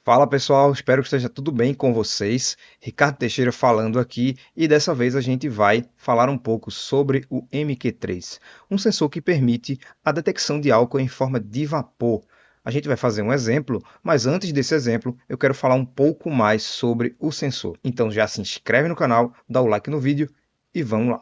Fala pessoal, espero que esteja tudo bem com vocês. Ricardo Teixeira falando aqui e dessa vez a gente vai falar um pouco sobre o MQ3, um sensor que permite a detecção de álcool em forma de vapor. A gente vai fazer um exemplo, mas antes desse exemplo eu quero falar um pouco mais sobre o sensor. Então já se inscreve no canal, dá o like no vídeo e vamos lá.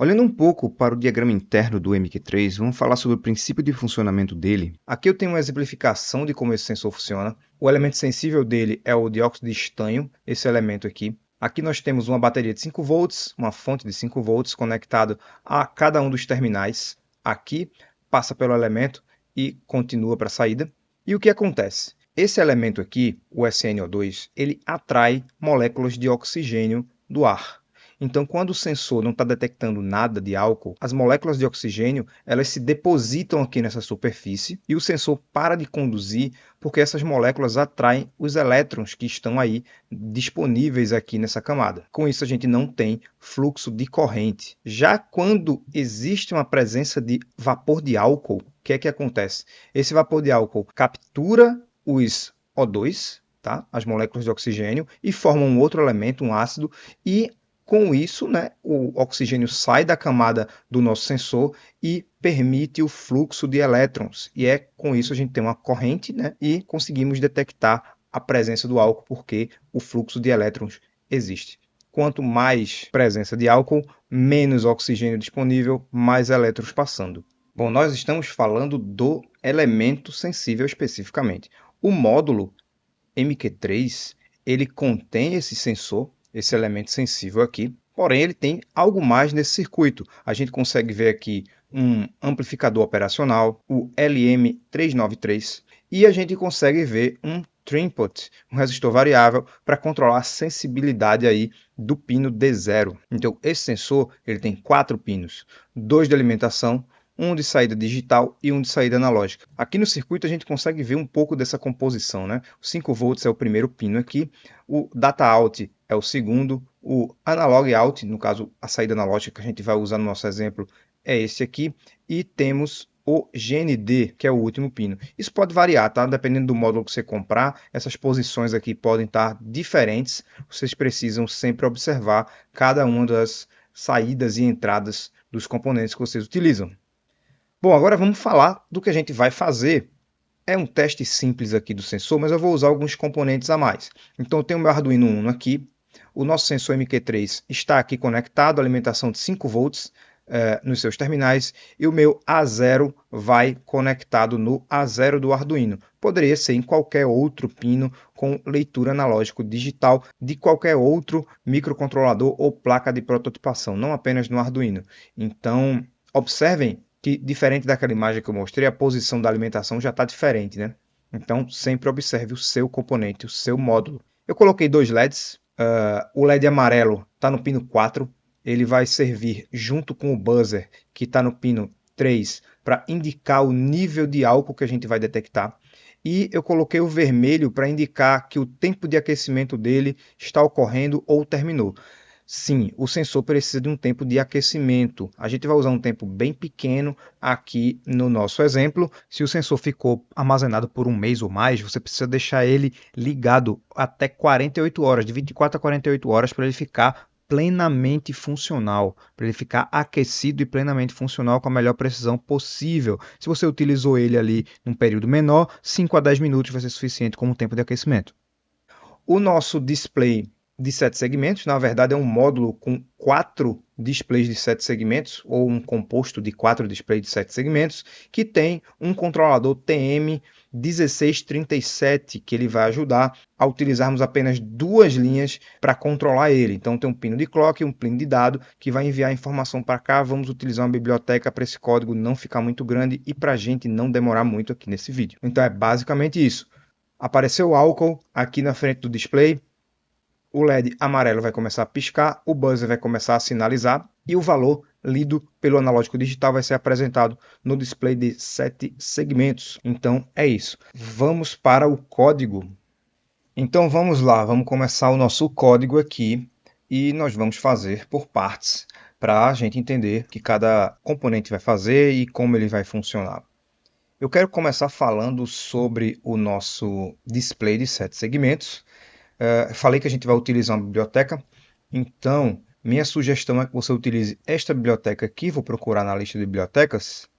Olhando um pouco para o diagrama interno do MQ3, vamos falar sobre o princípio de funcionamento dele. Aqui eu tenho uma exemplificação de como esse sensor funciona. O elemento sensível dele é o dióxido de estanho, esse elemento aqui. Aqui nós temos uma bateria de 5 volts, uma fonte de 5 volts conectado a cada um dos terminais. Aqui passa pelo elemento e continua para a saída. E o que acontece? Esse elemento aqui, o SnO2, ele atrai moléculas de oxigênio do ar. Então, quando o sensor não está detectando nada de álcool, as moléculas de oxigênio elas se depositam aqui nessa superfície e o sensor para de conduzir porque essas moléculas atraem os elétrons que estão aí disponíveis aqui nessa camada. Com isso, a gente não tem fluxo de corrente. Já quando existe uma presença de vapor de álcool, o que é que acontece? Esse vapor de álcool captura os O2, tá? As moléculas de oxigênio, e forma um outro elemento, um ácido, e com isso, né, o oxigênio sai da camada do nosso sensor e permite o fluxo de elétrons. E com isso a gente tem uma corrente, né, e conseguimos detectar a presença do álcool porque o fluxo de elétrons existe. Quanto mais presença de álcool, menos oxigênio disponível, mais elétrons passando. Bom, nós estamos falando do elemento sensível especificamente. O módulo MQ3, ele contém esse sensor, esse elemento sensível aqui, porém ele tem algo mais nesse circuito. A gente consegue ver aqui um amplificador operacional, o LM393, e a gente consegue ver um Trinpot, um resistor variável, para controlar a sensibilidade aí do pino D0. Então esse sensor ele tem 4 pinos, 2 de alimentação, um de saída digital e um de saída analógica. Aqui no circuito a gente consegue ver um pouco dessa composição, né? O 5 volts é o primeiro pino aqui, o data out é o segundo, o analog out, no caso a saída analógica que a gente vai usar no nosso exemplo, é esse aqui, e temos o GND, que é o último pino. Isso pode variar, tá? Dependendo do módulo que você comprar, essas posições aqui podem estar diferentes. Vocês precisam sempre observar cada uma das saídas e entradas dos componentes que vocês utilizam. Bom, agora vamos falar do que a gente vai fazer. É um teste simples aqui do sensor, mas eu vou usar alguns componentes a mais. Então eu tenho o meu Arduino Uno aqui, o nosso sensor MQ3 está aqui conectado, alimentação de 5 volts nos seus terminais, e o meu A0 vai conectado no A0 do Arduino. Poderia ser em qualquer outro pino com leitura analógico digital de qualquer outro microcontrolador ou placa de prototipação, não apenas no Arduino. Então, observem que, diferente daquela imagem que eu mostrei, a posição da alimentação já está diferente, né? Então, sempre observe o seu componente, o seu módulo. Eu coloquei 2 LEDs. O LED amarelo está no pino 4. Ele vai servir junto com o buzzer, que está no pino 3, para indicar o nível de álcool que a gente vai detectar. E eu coloquei o vermelho para indicar que o tempo de aquecimento dele está ocorrendo ou terminou. Sim, o sensor precisa de um tempo de aquecimento. A gente vai usar um tempo bem pequeno aqui no nosso exemplo. Se o sensor ficou armazenado por um mês ou mais, você precisa deixar ele ligado até 48 horas, de 24 a 48 horas, para ele ficar plenamente funcional, para ele ficar aquecido e plenamente funcional com a melhor precisão possível. Se você utilizou ele ali num período menor, 5 a 10 minutos vai ser suficiente como tempo de aquecimento. O nosso display de 7 segmentos, na verdade, é um módulo com 4 displays de 7 segmentos, ou um composto de 4 displays de 7 segmentos, que tem um controlador TM1637, que ele vai ajudar a utilizarmos apenas 2 linhas para controlar ele. Então tem um pino de clock e um pino de dado, que vai enviar a informação para cá. Vamos utilizar uma biblioteca para esse código não ficar muito grande e para a gente não demorar muito aqui nesse vídeo. Então é basicamente isso. Apareceu o álcool aqui na frente do display, o LED amarelo vai começar a piscar, o buzzer vai começar a sinalizar e o valor lido pelo analógico digital vai ser apresentado no display de 7 segmentos. Então é isso. Vamos para o código. Então vamos lá, vamos começar o nosso código aqui e nós vamos fazer por partes para a gente entender o que cada componente vai fazer e como ele vai funcionar. Eu quero começar falando sobre o nosso display de 7 segmentos. Falei que a gente vai utilizar uma biblioteca, então minha sugestão é que você utilize esta biblioteca aqui. Vou procurar na lista de bibliotecas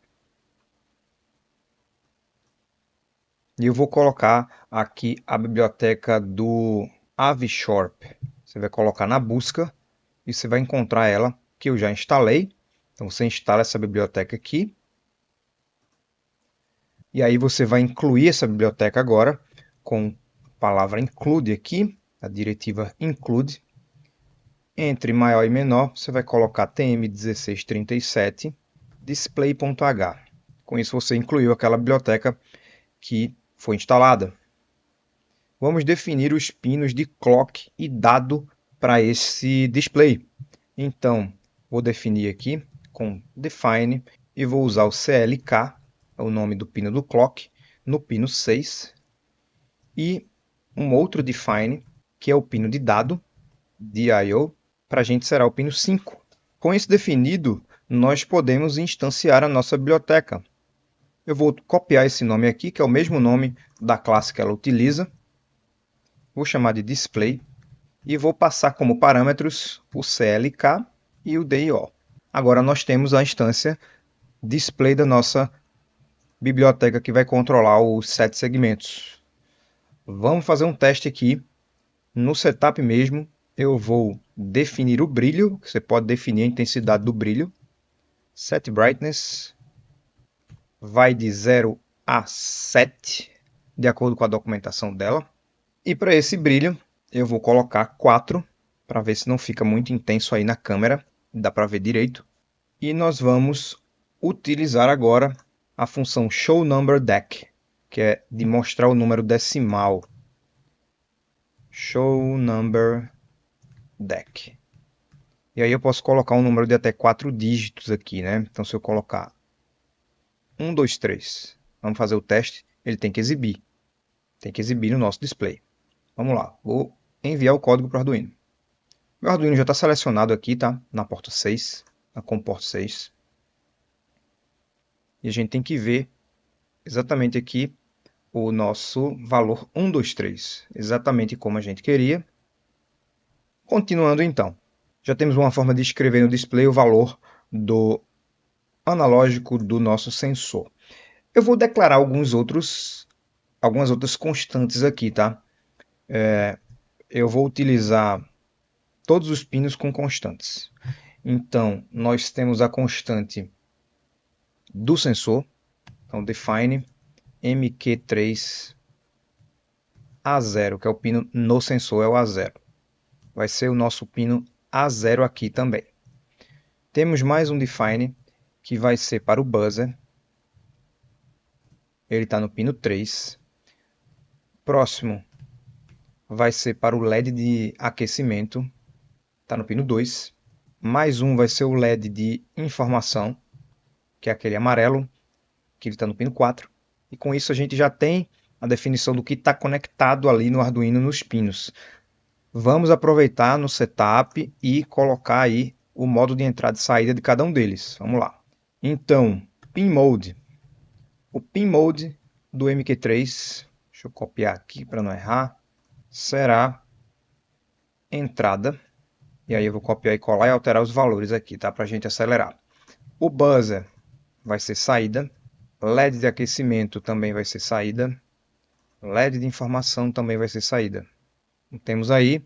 e eu vou colocar aqui a biblioteca do Avishorp. Você vai colocar na busca e você vai encontrar ela, que eu já instalei. Então você instala essa biblioteca aqui. E aí você vai incluir essa biblioteca agora com a palavra include aqui, a diretiva include. Entre maior e menor, você vai colocar tm1637 display.h. Com isso você incluiu aquela biblioteca que foi instalada. Vamos definir os pinos de clock e dado para esse display. Então, vou definir aqui com define e vou usar o CLK, é o nome do pino do clock, no pino 6. E um outro define, que é o pino de dado, DIO, para a gente será o pino 5. Com isso definido, nós podemos instanciar a nossa biblioteca. Eu vou copiar esse nome aqui, que é o mesmo nome da classe que ela utiliza. Vou chamar de display e vou passar como parâmetros o CLK e o DIO. Agora nós temos a instância display da nossa biblioteca que vai controlar os 7 segmentos. Vamos fazer um teste aqui. No setup mesmo, eu vou definir o brilho. Você pode definir a intensidade do brilho. Set brightness vai de 0 a 7, de acordo com a documentação dela. E para esse brilho, eu vou colocar 4, para ver se não fica muito intenso aí na câmera. Dá para ver direito. E nós vamos utilizar agora a função showNumberDec, que é de mostrar o número decimal. showNumberDec. E aí eu posso colocar um número de até 4 dígitos aqui, né? Então se eu colocar 1, 2, 3, vamos fazer o teste, ele tem que exibir. Tem que exibir no nosso display. Vamos lá, vou enviar o código para o Arduino. Meu Arduino já está selecionado aqui, tá? Na porta 6, na COM porta 6. E a gente tem que ver exatamente aqui o nosso valor 123, exatamente como a gente queria. Continuando então, já temos uma forma de escrever no display o valor do analógico do nosso sensor. Eu vou declarar algumas outras constantes aqui, tá? Eu vou utilizar todos os pinos com constantes. Então, nós temos a constante do sensor. Então, define mq3 A0, que é o pino no sensor, é o A0. Vai ser o nosso pino A0 aqui também. Temos mais um define, que vai ser para o buzzer. Ele está no pino 3. Próximo vai ser para o LED de aquecimento. Está no pino 2. Mais um vai ser o LED de informação, que é aquele amarelo, que ele está no pino 4. E com isso a gente já tem a definição do que está conectado ali no Arduino nos pinos. Vamos aproveitar no setup e colocar aí o modo de entrada e saída de cada um deles. Vamos lá. Então, Pin Mode. O Pin Mode do MQ3, deixa eu copiar aqui para não errar, será entrada. E aí eu vou copiar e colar e alterar os valores aqui, tá? Para a gente acelerar. O buzzer vai ser saída. LED de aquecimento também vai ser saída. LED de informação também vai ser saída. Temos aí,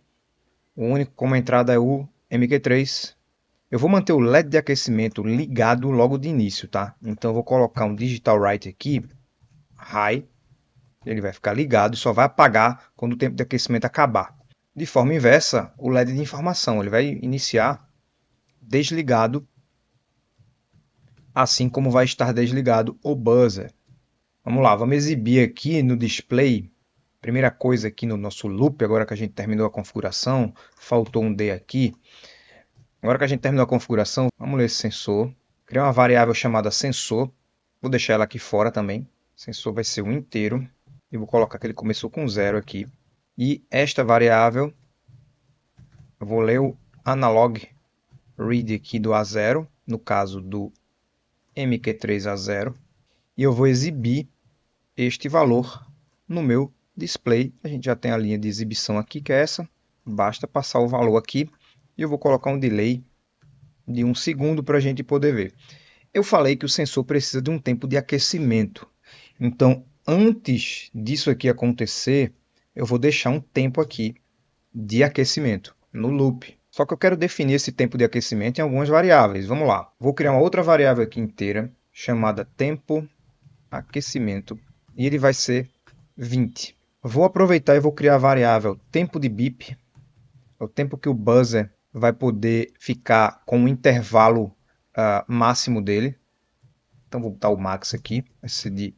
o único como entrada é o MQ3. Eu vou manter o LED de aquecimento ligado logo de início, tá? Então eu vou colocar um Digital Write aqui, High. Ele vai ficar ligado e só vai apagar quando o tempo de aquecimento acabar. De forma inversa, o LED de informação, ele vai iniciar desligado, assim como vai estar desligado o buzzer. Vamos lá, vamos exibir aqui no display. Primeira coisa aqui no nosso loop, agora que a gente terminou a configuração, faltou um D aqui. Agora que a gente terminou a configuração, vamos ler esse sensor. Criar uma variável chamada sensor. Vou deixar ela aqui fora também. O sensor vai ser um inteiro. E vou colocar que ele começou com 0 aqui. E esta variável, eu vou ler o analog read aqui do A0, no caso do MQ3 A0. e eu vou exibir este valor no meu display. A gente já tem a linha de exibição aqui, que é essa. Basta passar o valor aqui e eu vou colocar um delay de 1 segundo para a gente poder ver. Eu falei que o sensor precisa de um tempo de aquecimento. Então, antes disso aqui acontecer, eu vou deixar um tempo aqui de aquecimento no loop. Só que eu quero definir esse tempo de aquecimento em algumas variáveis. Vamos lá. Vou criar uma outra variável aqui inteira chamada tempo aquecimento e ele vai ser 20. Vou aproveitar e vou criar a variável tempo de beep, o tempo que o buzzer vai poder ficar com o intervalo máximo dele. Então vou botar o max aqui, vai ser de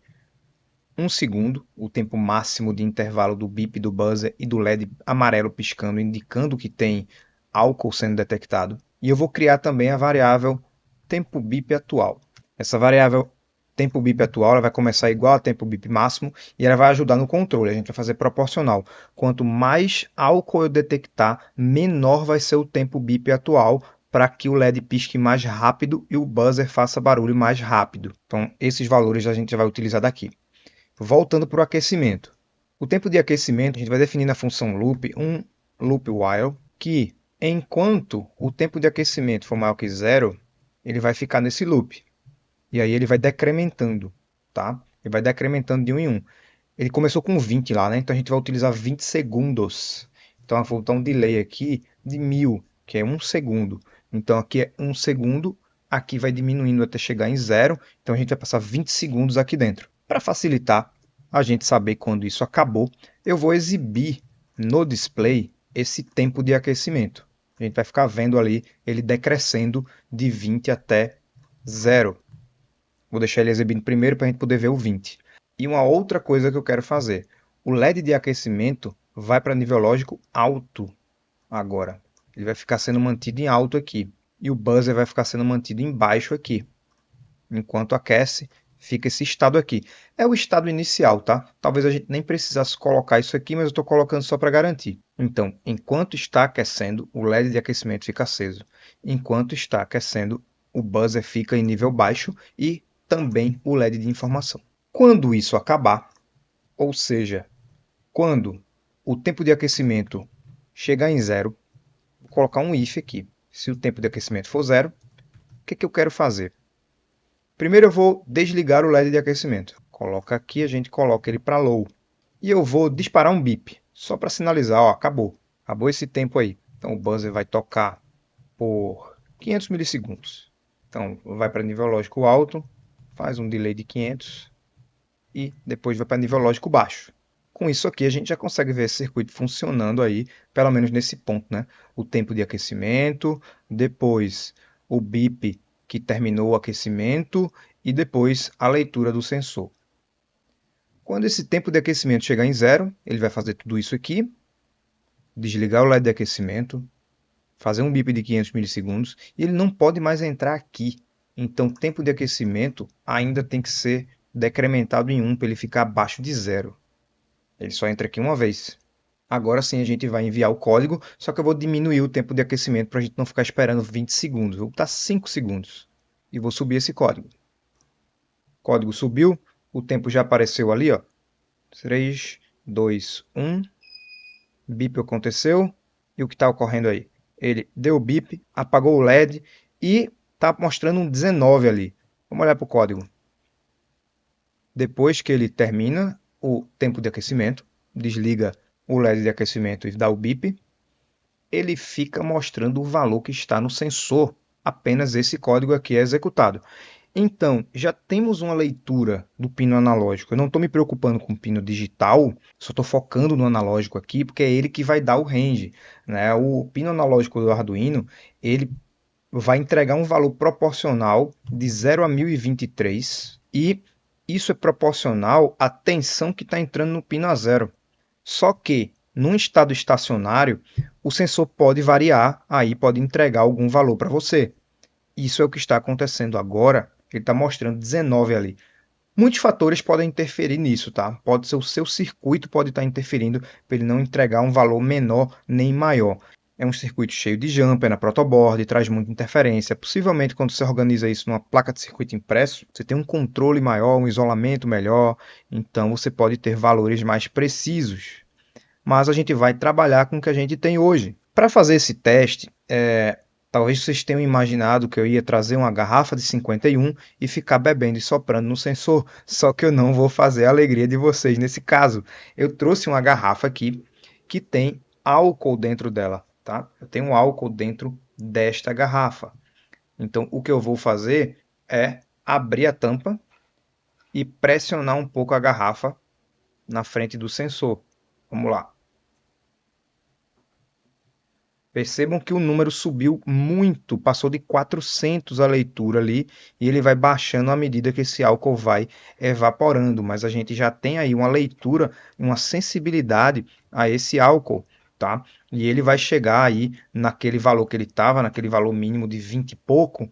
1 segundo, o tempo máximo de intervalo do beep do buzzer e do LED amarelo piscando, indicando que tem álcool sendo detectado. E eu vou criar também a variável tempo beep atual. Essa variável tempo beep atual ela vai começar igual a tempo beep máximo e ela vai ajudar no controle. A gente vai fazer proporcional. Quanto mais álcool eu detectar, menor vai ser o tempo beep atual para que o LED pisque mais rápido e o buzzer faça barulho mais rápido. Então, esses valores a gente vai utilizar daqui. Voltando para o aquecimento. O tempo de aquecimento, a gente vai definir na função loop um loop while, que enquanto o tempo de aquecimento for maior que 0, ele vai ficar nesse loop. E aí ele vai decrementando, tá? Ele vai decrementando de 1 em 1. Ele começou com 20 lá, né? Então a gente vai utilizar 20 segundos. Então eu vou botar um delay aqui de 1000, que é 1 segundo. Então aqui é 1 segundo, aqui vai diminuindo até chegar em 0. Então a gente vai passar 20 segundos aqui dentro. Para facilitar a gente saber quando isso acabou, eu vou exibir no display esse tempo de aquecimento. A gente vai ficar vendo ali ele decrescendo de 20 até 0. Vou deixar ele exibindo primeiro para a gente poder ver o 20. E uma outra coisa que eu quero fazer. O LED de aquecimento vai para nível lógico alto agora. Ele vai ficar sendo mantido em alto aqui. E o buzzer vai ficar sendo mantido em baixo aqui. Enquanto aquece, fica esse estado aqui. É o estado inicial, tá? Talvez a gente nem precisasse colocar isso aqui, mas eu estou colocando só para garantir. Então, enquanto está aquecendo, o LED de aquecimento fica aceso. Enquanto está aquecendo, o buzzer fica em nível baixo e também o LED de informação. Quando isso acabar, ou seja, quando o tempo de aquecimento chegar em 0, vou colocar um if aqui. Se o tempo de aquecimento for 0, o que eu quero fazer? Primeiro eu vou desligar o LED de aquecimento. Coloca aqui, a gente coloca ele para low. E eu vou disparar um bip, só para sinalizar, ó, acabou. Acabou esse tempo aí. Então o buzzer vai tocar por 500 milissegundos. Então vai para nível lógico alto, faz um delay de 500 e depois vai para nível lógico baixo. Com isso aqui a gente já consegue ver esse circuito funcionando aí, pelo menos nesse ponto, né? O tempo de aquecimento, depois o bip que terminou o aquecimento e depois a leitura do sensor. Quando esse tempo de aquecimento chegar em 0, ele vai fazer tudo isso aqui, desligar o LED de aquecimento, fazer um bip de 500 milissegundos e ele não pode mais entrar aqui. Então o tempo de aquecimento ainda tem que ser decrementado em 1 para ele ficar abaixo de 0. Ele só entra aqui uma vez. Agora sim a gente vai enviar o código, só que eu vou diminuir o tempo de aquecimento para a gente não ficar esperando 20 segundos. Vou botar 5 segundos e vou subir esse código. O código subiu, o tempo já apareceu ali, ó. 3, 2, 1. Bip aconteceu. E o que está ocorrendo aí? Ele deu o bip, apagou o LED e está mostrando um 19 ali. Vamos olhar para o código. Depois que ele termina o tempo de aquecimento, desliga o LED de aquecimento e dá o bip, ele fica mostrando o valor que está no sensor. Apenas esse código aqui é executado. Então, já temos uma leitura do pino analógico. Eu não estou me preocupando com o pino digital, só estou focando no analógico aqui, porque é ele que vai dar o range, né? O pino analógico do Arduino, ele vai entregar um valor proporcional de 0 a 1023 e isso é proporcional à tensão que está entrando no pino A0. Só que, num estado estacionário, o sensor pode variar, aí pode entregar algum valor para você. Isso é o que está acontecendo agora. Ele está mostrando 19 ali. Muitos fatores podem interferir nisso, tá? Pode ser o seu circuito pode estar interferindo para ele não entregar um valor menor nem maior. É um circuito cheio de jumper na protoboard, traz muita interferência. Possivelmente, quando você organiza isso numa placa de circuito impresso, você tem um controle maior, um isolamento melhor, então você pode ter valores mais precisos. Mas a gente vai trabalhar com o que a gente tem hoje. Para fazer esse teste, talvez vocês tenham imaginado que eu ia trazer uma garrafa de 51 e ficar bebendo e soprando no sensor, só que eu não vou fazer a alegria de vocês nesse caso. Eu trouxe uma garrafa aqui que tem álcool dentro dela, tá? Eu tenho álcool dentro desta garrafa. Então, o que eu vou fazer é abrir a tampa e pressionar um pouco a garrafa na frente do sensor. Vamos lá. Percebam que o número subiu muito, passou de 400 a leitura ali, e ele vai baixando à medida que esse álcool vai evaporando, mas a gente já tem aí uma leitura, uma sensibilidade a esse álcool, tá? E ele vai chegar aí naquele valor que ele estava, naquele valor mínimo de 20 e pouco,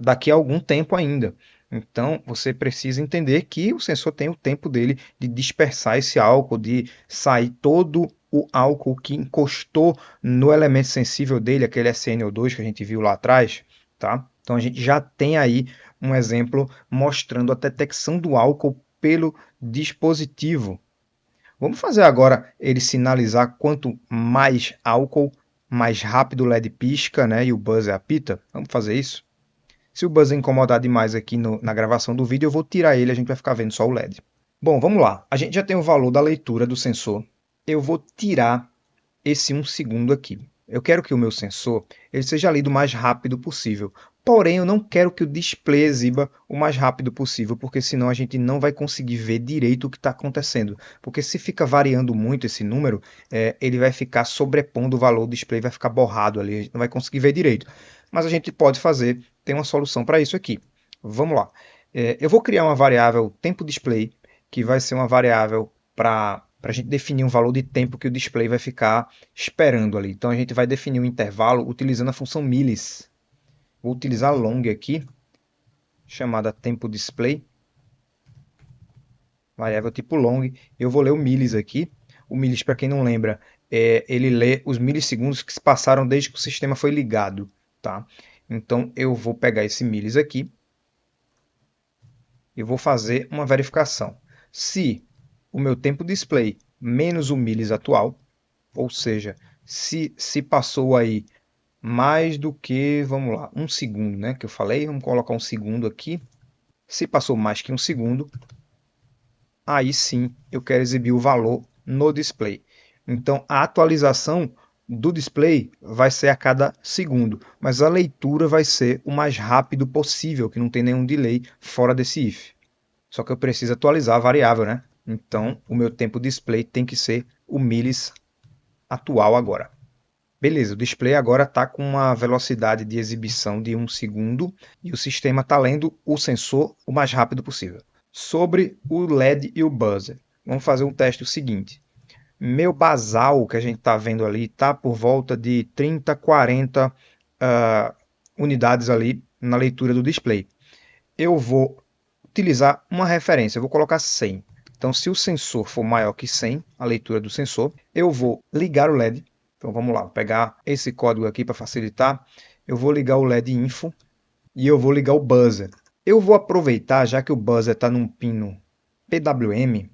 daqui a algum tempo ainda. Então, você precisa entender que o sensor tem o tempo dele de dispersar esse álcool, de sair todo o álcool que encostou no elemento sensível dele, aquele SnO2 que a gente viu lá atrás, tá? Então a gente já tem aí um exemplo mostrando a detecção do álcool pelo dispositivo. Vamos fazer agora ele sinalizar quanto mais álcool, mais rápido o LED pisca, né? E o buzzer apita. Vamos fazer isso? Se o buzzer incomodar demais aqui na gravação do vídeo, eu vou tirar ele, a gente vai ficar vendo só o LED. Bom, vamos lá. A gente já tem o valor da leitura do sensor. Eu vou tirar esse 1 segundo aqui. Eu quero que o meu sensor ele seja lido o mais rápido possível. Porém, eu não quero que o display exiba o mais rápido possível, porque senão a gente não vai conseguir ver direito o que está acontecendo. Porque se fica variando muito esse número, ele vai ficar sobrepondo o valor, o display vai ficar borrado ali, a gente não vai conseguir ver direito. Mas a gente pode fazer, tem uma solução para isso aqui. Vamos lá. Eu vou criar uma variável tempo display, que vai ser uma variável para a gente definir um valor de tempo que o display vai ficar esperando ali. Então a gente vai definir um intervalo utilizando a função millis. Vou utilizar long aqui, chamada tempo display, variável tipo long. Eu vou ler o millis aqui. O millis, para quem não lembra, ele lê os milissegundos que se passaram desde que o sistema foi ligado, tá? Então eu vou pegar esse millis aqui e vou fazer uma verificação. Se o meu tempo display menos o millis atual, ou seja, se passou aí mais do que, vamos lá, 1 segundo, né, que eu falei, vamos colocar 1 segundo aqui. Se passou mais que 1 segundo, aí sim eu quero exibir o valor no display. Então a atualização do display vai ser a cada segundo, mas a leitura vai ser o mais rápido possível, que não tem nenhum delay fora desse if. Só que eu preciso atualizar a variável, né? Então o meu tempo display tem que ser o millis atual agora. Beleza, o display agora está com uma velocidade de exibição de 1 segundo e o sistema está lendo o sensor o mais rápido possível. Sobre o LED e o buzzer, vamos fazer um teste o seguinte. Meu basal que a gente está vendo ali está por volta de 30, 40 unidades ali na leitura do display. Eu vou utilizar uma referência, eu vou colocar 100. Então, se o sensor for maior que 100, a leitura do sensor, eu vou ligar o LED. Então vamos lá, vou pegar esse código aqui para facilitar. Eu vou ligar o LED info e eu vou ligar o buzzer. Eu vou aproveitar, já que o buzzer está num pino PWM,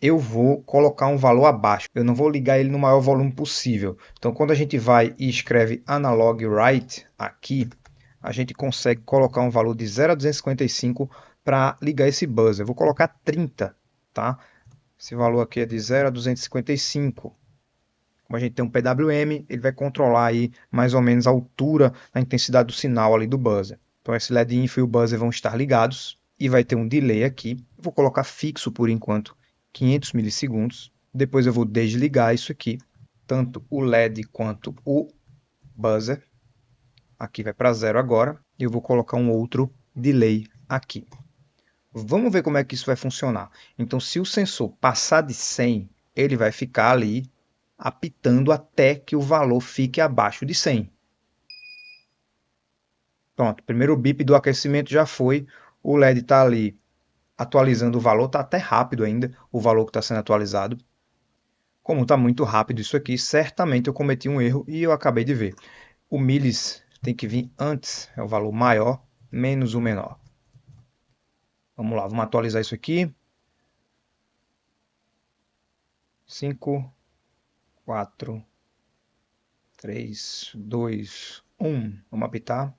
eu vou colocar um valor abaixo. Eu não vou ligar ele no maior volume possível. Então quando a gente vai e escreve analog write aqui, a gente consegue colocar um valor de 0 a 255 para ligar esse buzzer. Eu vou colocar 30, tá? Esse valor aqui é de 0 a 255. Como a gente tem um PWM, ele vai controlar aí mais ou menos a altura, a intensidade do sinal ali do buzzer. Então esse LED info e o buzzer vão estar ligados e vai ter um delay aqui. Eu vou colocar fixo por enquanto, 500 milissegundos. Depois eu vou desligar isso aqui, tanto o LED quanto o buzzer. Aqui vai para 0 agora. E eu vou colocar um outro delay aqui. Vamos ver como é que isso vai funcionar. Então se o sensor passar de 100, ele vai ficar ali apitando até que o valor fique abaixo de 100. Pronto, primeiro bip do aquecimento já foi, o LED está ali atualizando o valor, está até rápido ainda o valor que está sendo atualizado. Como está muito rápido isso aqui, certamente eu cometi um erro e eu acabei de ver. O milis tem que vir antes, é o valor maior menos o menor. Vamos lá, vamos atualizar isso aqui. 5, 4, 3, 2, 1. Vamos apitar.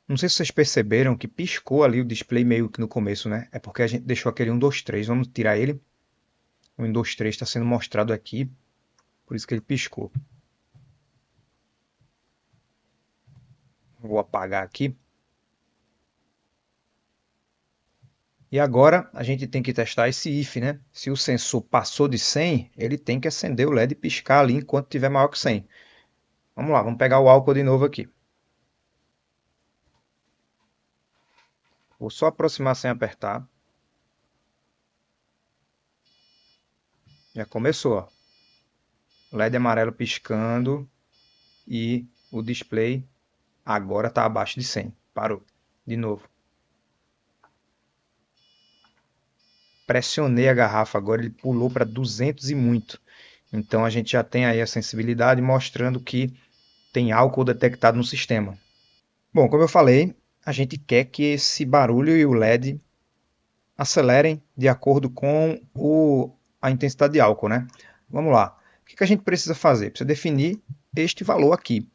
Não sei se vocês perceberam que piscou ali o display meio que no começo, né? É porque a gente deixou aquele 1, 2, 3. Vamos tirar ele. O 1, 2, 3 está sendo mostrado aqui, por isso que ele piscou. Vou apagar aqui. E agora a gente tem que testar esse if, né? Se o sensor passou de 100, ele tem que acender o LED e piscar ali enquanto estiver maior que 100. Vamos lá, vamos pegar o álcool de novo aqui. Vou só aproximar sem apertar. Já começou, ó. LED amarelo piscando e o display agora está abaixo de 100. Parou. De novo. Pressionei a garrafa agora, ele pulou para 200 e muito. Então a gente já tem aí a sensibilidade mostrando que tem álcool detectado no sistema. Bom, como eu falei, a gente quer que esse barulho e o LED acelerem de acordo com a intensidade de álcool, né? Vamos lá. O que a gente precisa fazer? Precisa definir este valor aqui,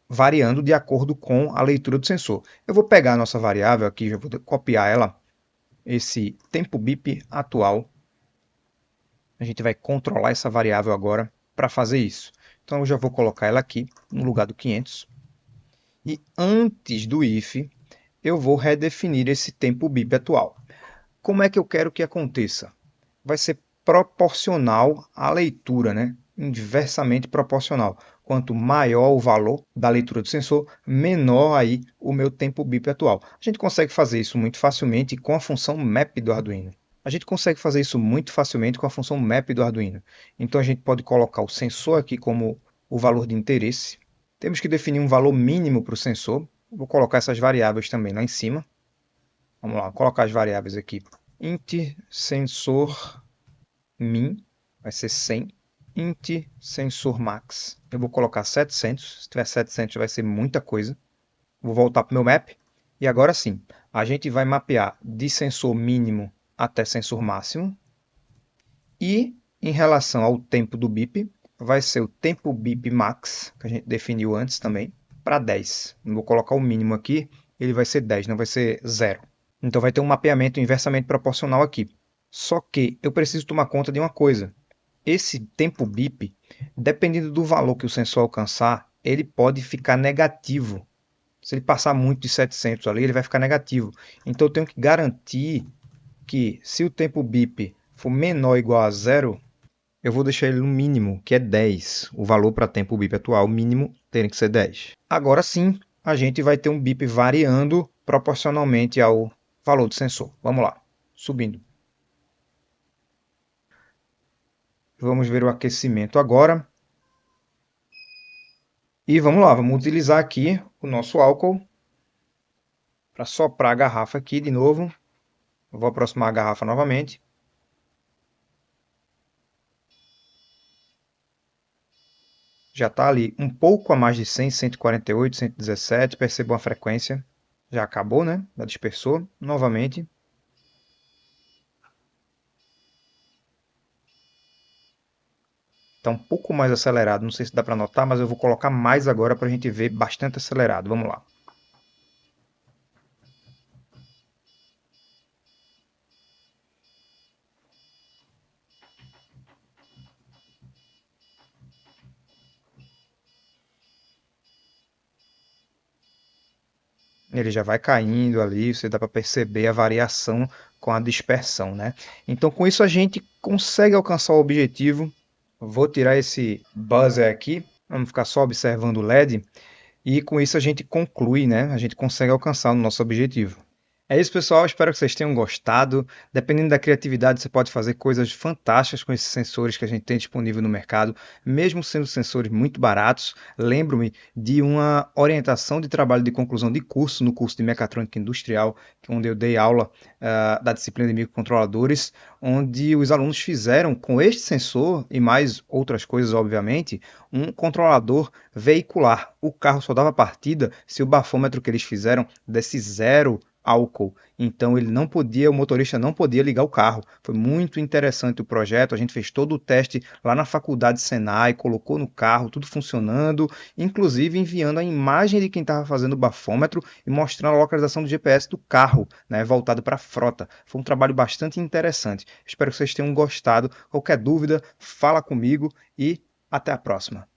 variando de acordo com a leitura do sensor. Eu vou pegar a nossa variável aqui, já vou copiar ela, esse tempo bip atual. A gente vai controlar essa variável agora para fazer isso. Então eu já vou colocar ela aqui no lugar do 500. E antes do if, eu vou redefinir esse tempo bip atual. Como é que eu quero que aconteça? Vai ser proporcional à leitura, né? Inversamente proporcional. Quanto maior o valor da leitura do sensor, menor aí o meu tempo bip atual. A gente consegue fazer isso muito facilmente com a função map do Arduino. A gente consegue fazer isso muito facilmente com a função map do Arduino. Então a gente pode colocar o sensor aqui como o valor de interesse. Temos que definir um valor mínimo para o sensor. Vou colocar essas variáveis também lá em cima. Vamos lá, vou colocar as variáveis aqui. Int sensor min vai ser 100. Int sensor max, eu vou colocar 700. Se tiver 700 vai ser muita coisa. Vou voltar para o meu map. E agora sim, a gente vai mapear de sensor mínimo até sensor máximo. E em relação ao tempo do bip, vai ser o tempo bip max, que a gente definiu antes também, para 10. Não vou colocar o mínimo aqui, ele vai ser 10, não vai ser 0. Então vai ter um mapeamento inversamente proporcional aqui. Só que eu preciso tomar conta de uma coisa. Esse tempo bip, dependendo do valor que o sensor alcançar, ele pode ficar negativo. Se ele passar muito de 700 ali, ele vai ficar negativo. Então eu tenho que garantir que se o tempo bip for menor ou igual a 0, eu vou deixar ele no mínimo, que é 10. O valor para tempo bip atual mínimo tem que ser 10. Agora sim, a gente vai ter um bip variando proporcionalmente ao valor do sensor. Vamos lá, subindo. Vamos ver o aquecimento agora. E vamos lá, vamos utilizar aqui o nosso álcool para soprar a garrafa aqui de novo. Eu vou aproximar a garrafa novamente. Já está ali um pouco a mais de 100, 148, 117. Percebam a frequência. Já acabou, né? Já dispersou novamente. Está um pouco mais acelerado. Não sei se dá para notar, mas eu vou colocar mais agora para a gente ver bastante acelerado. Vamos lá. Ele já vai caindo ali, você dá para perceber a variação com a dispersão, né? Então, com isso a gente consegue alcançar o objetivo. Vou tirar esse buzzer aqui, vamos ficar só observando o LED, e com isso a gente conclui, né? A gente consegue alcançar o nosso objetivo. É isso, pessoal. Espero que vocês tenham gostado. Dependendo da criatividade, você pode fazer coisas fantásticas com esses sensores que a gente tem disponível no mercado, mesmo sendo sensores muito baratos. Lembro-me de uma orientação de trabalho de conclusão de curso no curso de Mecatrônica Industrial, onde eu dei aula da disciplina de microcontroladores, onde os alunos fizeram com este sensor e mais outras coisas, obviamente, um controlador veicular. O carro só dava partida se o bafômetro que eles fizeram desse zero álcool. Então ele não podia, o motorista não podia ligar o carro. Foi muito interessante o projeto. A gente fez todo o teste lá na faculdade Senai, colocou no carro, tudo funcionando, inclusive enviando a imagem de quem estava fazendo o bafômetro e mostrando a localização do GPS do carro, né, voltado para a frota. Foi um trabalho bastante interessante. Espero que vocês tenham gostado. Qualquer dúvida, fala comigo e até a próxima.